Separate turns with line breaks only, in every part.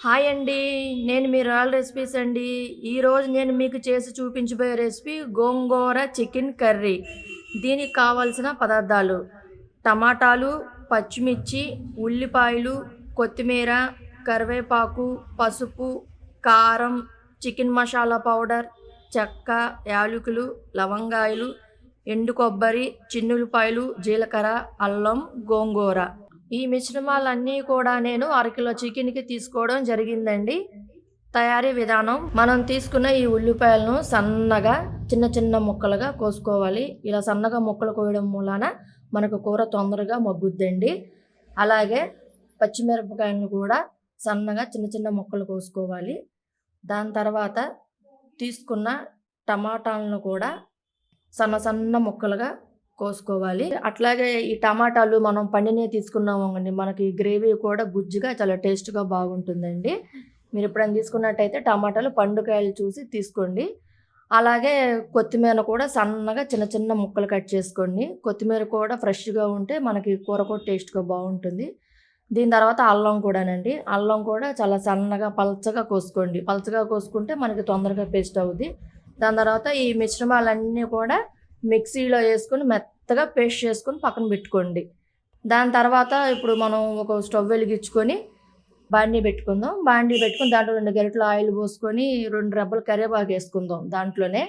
Hi అండి. నేను మీ royal recipes అండి. ఈరోజు నేను మీకు చేసి చూపించబోయే రెసిపీ గోంగూర చికెన్ కర్రీ. దీనికి కావాల్సిన పదార్థాలు: టమాటాలు, పచ్చిమిర్చి, ఉల్లిపాయలు, కొత్తిమీర, కరివేపాకు, పసుపు, కారం, చికెన్ మసాలా పౌడర్, చెక్క, యాలకులు, లవంగాయలు, ఎండు కొబ్బరి, చిన్నుల్లిపాయలు, జీలకర్ర, అల్లం, గోంగూర. ఈ మిశ్రమాలన్నీ కూడా నేను అరకిలో చికెన్‌కి తీసుకోవడం జరిగిందండి. తయారీ విధానం: మనం తీసుకున్న ఈ ఉల్లిపాయలను సన్నగా చిన్న చిన్న ముక్కలుగా కోసుకోవాలి. ఇలా సన్నగా ముక్కలు కోయడం మూలాన మనకు కూర తొందరగా మగ్గుద్దండి. అలాగే పచ్చిమిరపకాయలను కూడా సన్నగా చిన్న చిన్న ముక్కలు కోసుకోవాలి. దాని తర్వాత తీసుకున్న టమాటాలను కూడా సన్న సన్న ముక్కలుగా కోసుకోవాలి. అట్లాగే ఈ టమాటాలు మనం పండినవి తీసుకున్నామండి, మనకి గ్రేవీ కూడా గుజ్జుగా చాలా టేస్ట్‌గా బాగుంటుందండి. మీరు ఎప్పుడైనా తీసుకున్నట్టయితే టమాటాలు పండుకాయలు చూసి తీసుకోండి. అలాగే కొత్తిమీర కూడా సన్నగా చిన్న చిన్న ముక్కలు కట్ చేసుకోండి. కొత్తిమీర కూడా ఫ్రెష్‌గా ఉంటే మనకి కూర కూడా టేస్ట్‌గా బాగుంటుంది. దీని తర్వాత అల్లం కూడానండి. అల్లం కూడా చాలా సన్నగా పల్చగా కోసుకోండి. పల్చగా కోసుకుంటే మనకి తొందరగా పేస్ట్ అవుద్ది. దాని తర్వాత ఈ మిశ్రమాలన్నీ కూడా మిక్సీలో వేసుకొని మెత్తగా పేస్ట్ చేసుకొని పక్కన పెట్టుకోండి. దాని తర్వాత ఇప్పుడు మనం ఒక స్టవ్ వెలిగించుకొని బాండీ పెట్టుకుందాం. బాండీ పెట్టుకొని దాంట్లో 2 గరిటెల ఆయిల్ పోసుకొని 2 రెబ్బలు కరివేపాకు వేసుకుందాం దాంట్లోనే.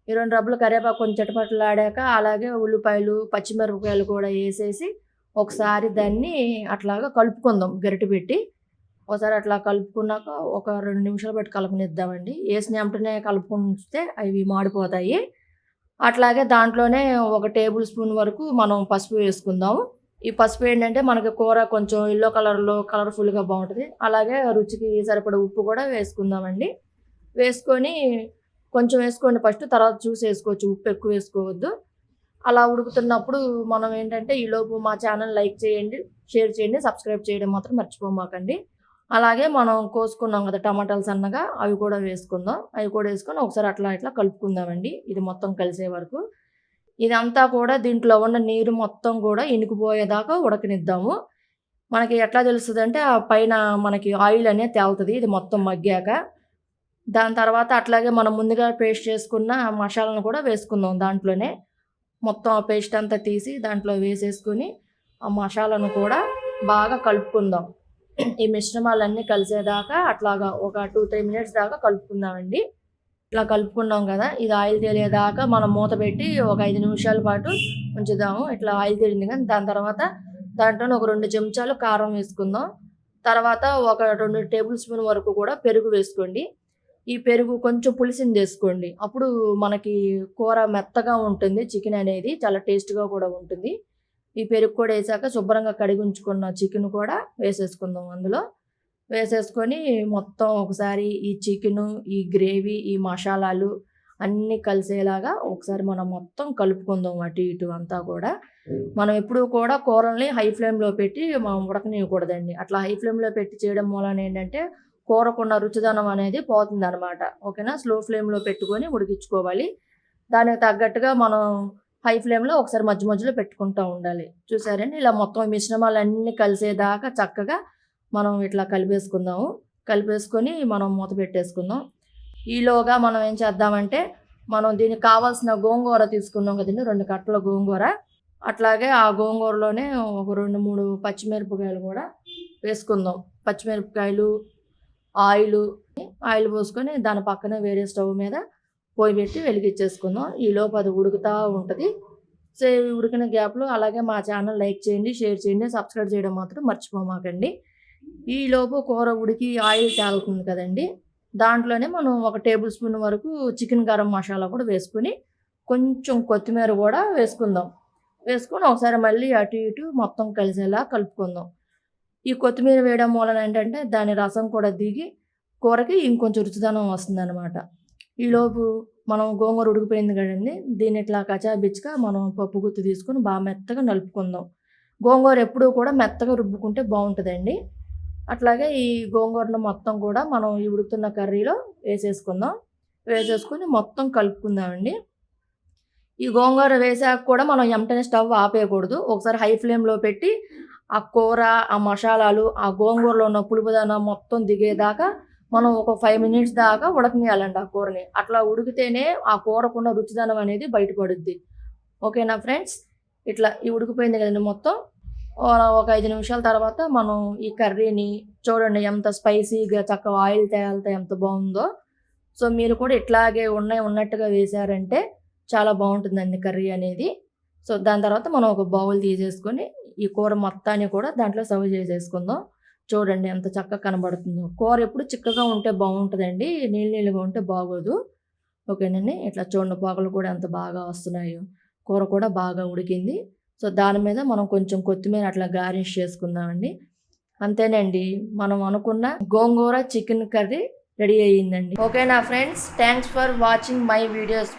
ఈ 2 రెబ్బలు కరివేపాకు కొంచెం చిటపటలాడాక అలాగే ఉల్లిపాయలు, పచ్చిమిరపకాయలు కూడా వేసేసి ఒకసారి దాన్ని అట్లాగా కలుపుకుందాం గరిటె పెట్టి. ఒకసారి అట్లా కలుపుకున్నాక ఒక 2 నిమిషాలు పెట్టి కలపనిద్దామండి. ఏసిన వెంటనే కలుపుకుంటే అవి మాడిపోతాయి. అట్లాగే దాంట్లోనే ఒక టేబుల్ స్పూన్ వరకు మనం పసుపు వేసుకుందాం. ఈ పసుపు ఏంటంటే మనకి కూర కొంచెం యెల్లో కలర్‌లో కలర్‌ఫుల్‌గా బావుంటది. అలాగే రుచికి సరిపడా ఉప్పు కూడా వేసుకుందామండి. వేసుకొని కొంచెం వేసుకోండి ఫస్ట్, తర్వాత చూసి వేసుకోవచ్చు. ఉప్పు ఎక్కువ వేసుకోవద్దు. అలా ఉడుకుతున్నప్పుడు మనం ఏంటంటే ఈలోపు మా ఛానల్ లైక్ చేయండి, షేర్ చేయండి, సబ్స్క్రైబ్ చేయడం మాత్రం మర్చిపోమాకండి. అలాగే మనం కోసుకున్నాం కదా టమాటాలు సన్నగా, అవి కూడా వేసుకుందాం. అవి కూడా వేసుకొని ఒకసారి అట్లా ఇట్లా కలుపుకుందామండి ఇది మొత్తం కలిసే వరకు. ఇదంతా కూడా దీంట్లో ఉన్న నీరు మొత్తం కూడా ఇనుకుపోయేదాకా ఉడకనిద్దాము. మనకి ఎట్లా తెలుస్తదంటే ఆ పైన మనకి ఆయిల్ అనేది తేలుతది ఇది మొత్తం మగ్గాక. దాని తర్వాత అట్లాగే మనం ముందుగా పేస్ట్ చేసుకున్న మసాలాను కూడా వేసుకుందాం దాంట్లోనే. మొత్తం ఆ పేస్ట్ అంతా తీసి దాంట్లో వేసేసుకొని ఆ మసాలాను కూడా బాగా కలుపుకుందాం. ఈ మిశ్రమాలన్నీ కలిసేదాకా అట్లాగా ఒక 2, 3 మినిట్స్ దాకా కలుపుకుందామండి. ఇట్లా కలుపుకున్నాం కదా! ఇది ఆయిల్ తేలేదాకా మనం మూత పెట్టి ఒక 5 నిమిషాల పాటు ఉంచుదాము. ఇట్లా ఆయిల్ తేలింది కానీ దాని తర్వాత దాంట్లోనే ఒక 2 చెంచాలు కారం వేసుకుందాం. తర్వాత ఒక 2 టేబుల్ స్పూన్ వరకు కూడా పెరుగు వేసుకోండి. ఈ పెరుగు కొంచెం పులిసిందేసుకోండి. అప్పుడు మనకి కూర మెత్తగా ఉంటుంది. చికెన్ అనేది చాలా టేస్ట్‌గా కూడా ఉంటుంది. ఈ పెరుగు కూడా ఏసాక శుభ్రంగా కడిగుంచుకున్న చికెన్ కూడా వేసేసుకుందాం అందులో. వేసేసుకొని మొత్తం ఒకసారి ఈ చికెను, ఈ గ్రేవీ, ఈ మసాలాలు అన్నీ కలిసేలాగా ఒకసారి మనం మొత్తం కలుపుకుందాం అటు ఇటు అంతా కూడా. మనం ఎప్పుడూ కూడా కూరల్ని హై ఫ్లేమ్‌లో పెట్టి మనం ఉడకనివ్వకూడదండి. అట్లా హై ఫ్లేమ్‌లో పెట్టి చేయడం మూలాన ఏంటంటే కూరకున్న రుచిదనం అనేది పోతుందనమాట. ఓకేనా? స్లో ఫ్లేమ్‌లో పెట్టుకొని ఉడికించుకోవాలి. దానికి తగ్గట్టుగా మనం హై ఫ్లేమ్‌లో ఒకసారి మధ్య మధ్యలో పెట్టుకుంటా ఉండాలి. చూసారండి? ఇలా మొత్తం మిశ్రమాలన్నీ కలిసేదాకా చక్కగా మనం ఇట్లా కలిపేసుకుందాము. కలిపేసుకొని మనం మూత పెట్టేసుకుందాం. ఈలోగా మనం ఏం చేద్దామంటే, మనం దీనికి కావాల్సిన గోంగూర తీసుకున్నాం కదండీ! 2 కట్టల గోంగూర. అట్లాగే ఆ గోంగూరలోనే ఒక 2, 3 పచ్చిమిరపకాయలు కూడా వేసుకుందాం. పచ్చిమిరపకాయలు, ఆయిల్ పోసుకొని దాని పక్కన వేరే స్టవ్ మీద పొయ్యి పెట్టి వెలిగించేసుకుందాం. ఈలోపు అది ఉడుకుతా ఉంటది. సో, ఈ ఉడికిన గ్యాప్‌లో అలాగే మా ఛానల్ లైక్ చేయండి, షేర్ చేయండి, సబ్స్క్రైబ్ చేయడం మాత్రం మర్చిపోమాకండి. ఈలోపు కూర ఉడికి ఆయిల్ తేలుతుంది కదండీ! దాంట్లోనే మనం ఒక టేబుల్ స్పూన్ వరకు చికెన్ గరం మసాలా కూడా వేసుకొని, కొంచెం కొత్తిమీర కూడా వేసుకుందాం. వేసుకొని ఒకసారి మళ్ళీ అటు ఇటు మొత్తం కలిసేలా కలుపుకుందాం. ఈ కొత్తిమీర వేయడం మూలన ఏంటంటే దాని రసం కూడా దిగి కూరకి ఇంకొంచెం రుచిదనం వస్తుందనమాట. ఈలోపు మనం గోంగూర ఉడికిపోయింది కదండీ! దీన్ని ఇట్లా కచాపిచ్చుగా మనం పప్పు గుత్తి తీసుకొని బాగా మెత్తగా నలుపుకుందాం. గోంగూర ఎప్పుడూ కూడా మెత్తగా రుబ్బుకుంటే బావుంటదండి. అట్లాగే ఈ గోంగూరను మొత్తం కూడా మనం ఈ ఉడుకుతున్న కర్రీలో వేసేసుకుందాం. వేసేసుకొని మొత్తం కలుపుకుందామండి. ఈ గోంగూర వేసాక కూడా మనం ఎంటనే స్టవ్ ఆపేయకూడదు. ఒకసారి హై ఫ్లేమ్‌లో పెట్టి ఆ కూర, ఆ మసాలాలు, ఆ గోంగూరలో ఉన్న పులుపుదనం మొత్తం దిగేదాకా మనం ఒక 5 మినిట్స్ దాకా ఉడకనియాలండి ఆ కూరని. అట్లా ఉడికితేనే ఆ కూరకున్న రుచిదనం అనేది బయటపడుద్ది. ఓకేనా ఫ్రెండ్స్? ఇట్లా ఈ ఉడికిపోయింది కదండీ మొత్తం. ఒక 5 నిమిషాల తర్వాత మనం ఈ కర్రీని చూడండి ఎంత స్పైసీగా చక్కగా ఆయిల్ తేలుతా ఎంత బావుందో. సో, మీరు కూడా ఇట్లాగే ఉన్నట్టుగా వేశారంటే చాలా బావుంటుందండి కర్రీ అనేది. సో, దాని తర్వాత మనం ఒక బౌల్ తీసేసుకొని ఈ కూర మొత్తాన్ని కూడా దాంట్లో సర్వ్ చేసేసుకుందాం. చూడండి ఎంత చక్కగా కనబడుతుందో. కూర ఎప్పుడు చిక్కగా ఉంటే బావుంటదండి. నీళ్ళు నీళ్ళుగా ఉంటే బాగోదు. ఓకేనండి. ఇట్లా చూడండి పొగలు కూడా ఎంత బాగా వస్తున్నాయో. కూర కూడా బాగా ఉడికింది. సో, దాని మీద మనం కొంచెం కొత్తిమీర అట్లా గార్నిష్ చేసుకుందామండి. అంతేనండి. మనం అనుకున్న గోంగూర చికెన్ కర్రీ రెడీ అయ్యిందండి. ఓకేనా friends? Thanks for watching my videos.